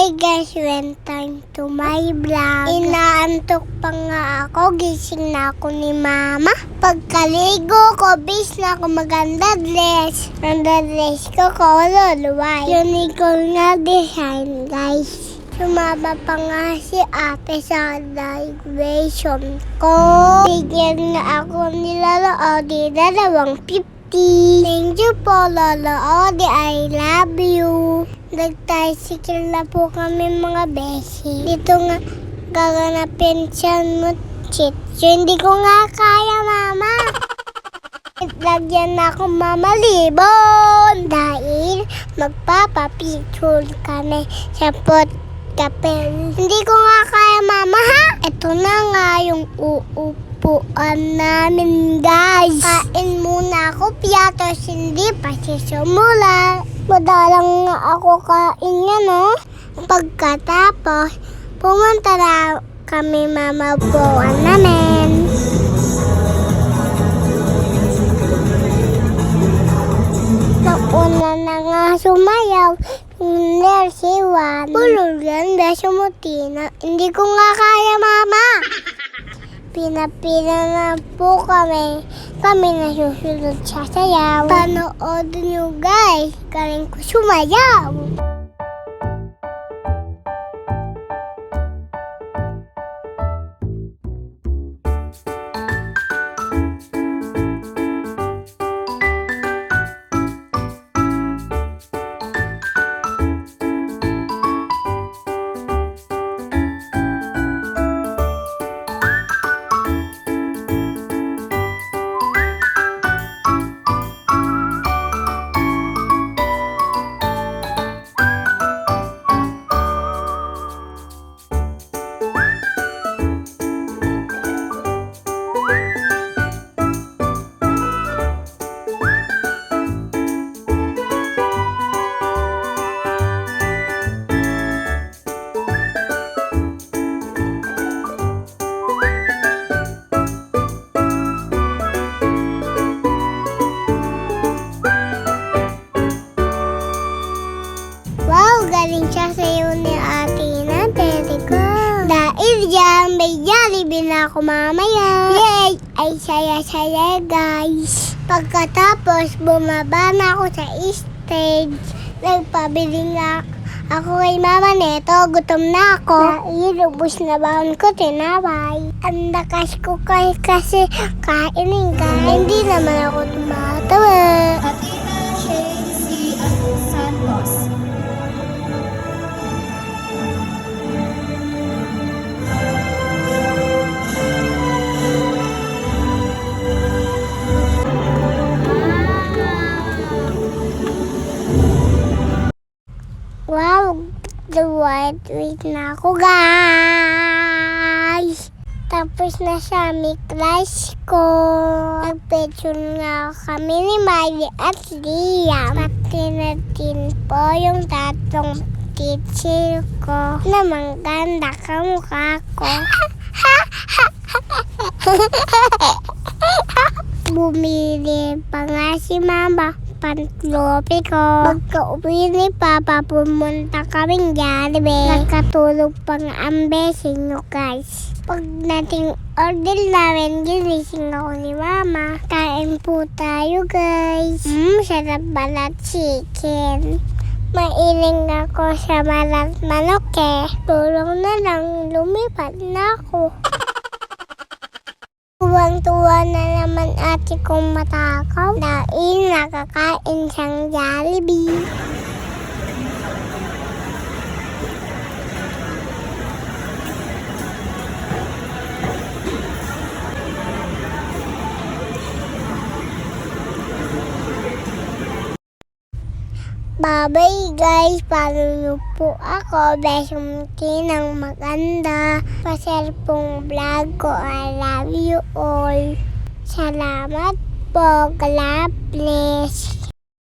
Hi guys, welcome to my vlog. Inaantok pa nga ako, gising na ako ni mama. Pagkaligo ko, bis na ako maganda dress. Ang dress ko, color white. Unicorn nga design guys. Sumama pa nga si ate sa graduation ko. Bigyan na ako ni Lolo Odi $2.50. Thank you po Lolo Odi, I love you. Nag-tricycle na po kami mga beshi. Dito nga gaganapin siya mo chit. Hindi ko nga kaya mama. Lagyan na ako mama libon. Dahil magpapapicture kami sa kapel. Hindi ko nga kaya mama ha. Ito na nga yung uupuan namin guys. Kain muna ako piatos, hindi pa sisumula. Madalang nga ako kain nga no. Pagkatapos, pumunta na kami mamabuan namin. Nauna na nga sumayaw. Si Juan. Pulugan, beso mo Tina. Hindi ko nga kaya mama. Pinapila na po kami. Kami na susunod sa sayaw. Panood nyo guys. Galing ko sumayaw. Galing siya sa'yo ni ate na tete ko. Dahil dyan, may Jollibee na ako mamaya. Yay! Ay saya-saya guys. Pagkatapos, bumaba na ako sa stage. Nagpabili nga ako kay mama neto. Gutom na ako. Dahil ubos na baon ko, tinaway. Ang lakas ko kasi kainin ka. Hindi naman ako tumatawa. Athena Chelsea Santos. Wow, wait na ako guys. Tapos na sa class ko. Nag-picture nga kami ni Miley at Liam. Pati na din po yung tatong teacher ko. Namang ganda ka mukha ko. Bumili pa nga si mama pantlope ko. Pagka-uwi ni Papa, pumunta kaming Jollibee. Nakatulog pa nga ang besing nyo guys. Pag nating order namin, ginising ako ni Mama. Kain po tayo guys. Sarap balat chicken. Mailing ako sa malat manok eh. Tulong na lang, lumipad na ako. Tuwang-tuwa na naman ate kong matakaw dahil nakakain siyang Jollibee. Bye-bye guys, follow niyo po ako. Besong tinang maganda. Pa-share pong vlog ko. I love you all. Salamat po. God bless.